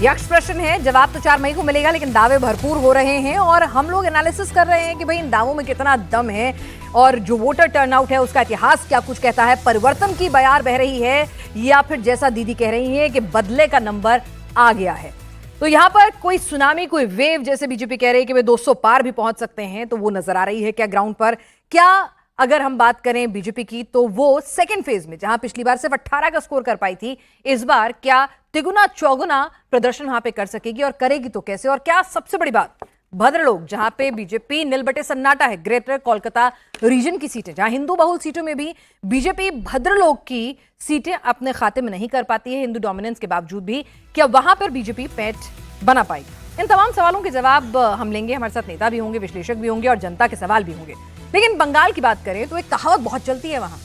यक्ष प्रश्न है, जवाब तो 4 मई को मिलेगा, लेकिन दावे भरपूर हो रहे हैं और हम लोग एनालिसिस कर रहे हैं कि भाई इन दावों में कितना दम है और जो वोटर टर्नआउट है उसका इतिहास क्या कुछ कहता है। परिवर्तन की बयार बह रही है या फिर जैसा दीदी कह रही है कि बदले का नंबर आ गया है। तो यहां पर कोई सुनामी, कोई वेव, जैसे बीजेपी कह रही है कि वे 200 पार भी पहुंच सकते हैं, तो वो नजर आ रही है क्या ग्राउंड पर। क्या अगर हम बात करें बीजेपी की, तो वो सेकेंड फेज में जहां पिछली बार सिर्फ 18 का स्कोर कर पाई थी, इस बार क्या तिगुना चौगुना प्रदर्शन वहां पे कर सकेगी और करेगी तो कैसे। और क्या सबसे बड़ी बात, भद्रलोक जहां पे बीजेपी नील बटे सन्नाटा है, ग्रेटर कोलकाता रीजन की सीटें, जहां हिंदू बहुल सीटों में भी बीजेपी भद्रलोक की सीटें अपने खाते में नहीं कर पाती है हिंदू डोमिनेंस के बावजूद भी, क्या वहां पर बीजेपी पैठ बना पाएगी। इन तमाम सवालों के जवाब हम लेंगे। हमारे साथ नेता भी होंगे, विश्लेषक भी होंगे और जनता के सवाल भी होंगे। लेकिन बंगाल की बात करें तो एक कहावत बहुत चलती है वहां,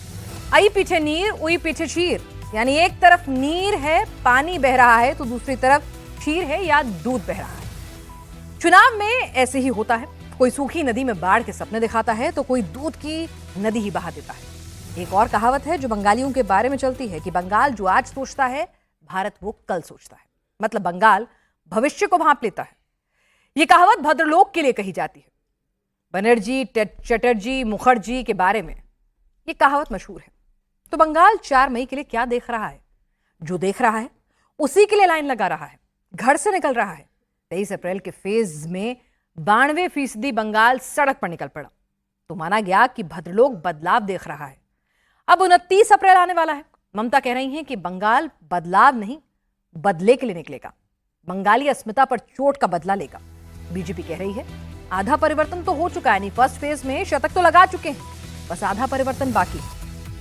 आई पीछे नीर उई पीछे शीर, यानी एक तरफ नीर है, पानी बह रहा है, तो दूसरी तरफ शीर है या दूध बह रहा है। चुनाव में ऐसे ही होता है, कोई सूखी नदी में बाढ़ के सपने दिखाता है तो कोई दूध की नदी ही बहा देता है। एक और कहावत है जो बंगालियों के बारे में चलती है कि बंगाल जो आज सोचता है, भारत वो कल सोचता है। मतलब बंगाल भविष्य को भांप लेता है। यह कहावत भद्रलोक के लिए कही जाती है। बनर्जी, चटर्जी, मुखर्जी के बारे में यह कहावत मशहूर है। तो बंगाल 4 मई के लिए क्या देख रहा है? जो देख रहा है उसी के लिए लाइन लगा रहा है, घर से निकल रहा है। 23 अप्रैल के फेज में 92% बंगाल सड़क पर निकल पड़ा, तो माना गया कि भद्रलोक बदलाव देख रहा है। अब 29 अप्रैल आने वाला है। ममता कह रही हैं कि बंगाल बदलाव नहीं, बदले के लिए निकलेगा, बंगाली अस्मिता पर चोट का बदला लेगा। बीजेपी कह रही है आधा परिवर्तन तो हो चुका है, यानी फर्स्ट फेज में शतक तो लगा चुके हैं, बस आधा परिवर्तन बाकी।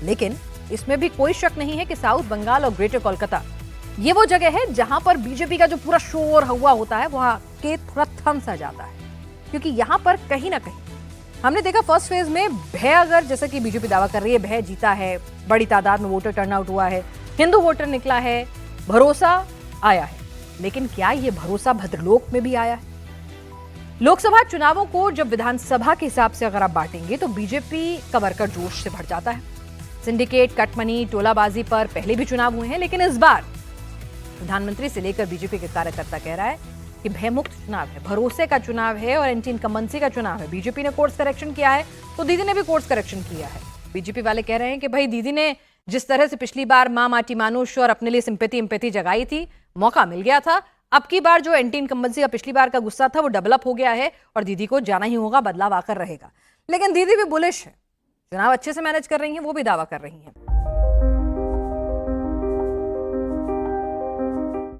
लेकिन इसमें भी कोई शक नहीं है कि साउथ बंगाल और ग्रेटर कोलकाता ये वो जगह है जहां पर बीजेपी का जो पूरा शोर हुआ होता है वहां के थोड़ा थम सा जाता है, क्योंकि यहां पर कहीं ना कहीं हमने देखा फर्स्ट फेज में भय, अगर जैसे कि बीजेपी दावा कर रही है भय जीता है, बड़ी तादाद में वोटर टर्नआउट हुआ है, हिंदू वोटर निकला है, भरोसा आया है। लेकिन क्या यह भरोसा भद्रलोक में भी आया है? लोकसभा चुनावों को जब विधानसभा के हिसाब से अगर आप बांटेंगे तो बीजेपी का वर्कर जोश से भर जाता है। सिंडिकेट, कटमनी, टोलाबाजी पर पहले भी चुनाव हुए हैं, लेकिन इस बार प्रधानमंत्री से लेकर बीजेपी के कार्यकर्ता कह रहा है कि भयमुक्त चुनाव है, भरोसे का चुनाव है और एंटी इनकम्बेंसी का चुनाव है। बीजेपी ने कोर्स करेक्शन किया है तो दीदी ने भी कोर्स करेक्शन किया है। बीजेपी वाले कह रहे हैं कि भाई दीदी ने जिस तरह से पिछली बार मां माटी मानुष और अपने लिए सिंपैथी जगाई थी, मौका मिल गया था। अब की बार जो एंटी इनकम्बेंसी का पिछली बार का गुस्सा था वो डेवलप हो गया है और दीदी को जाना ही होगा, बदलाव आकर रहेगा। लेकिन दीदी भी बुलिश है, चुनाव अच्छे से मैनेज कर रही हैं, वो भी दावा कर रही हैं।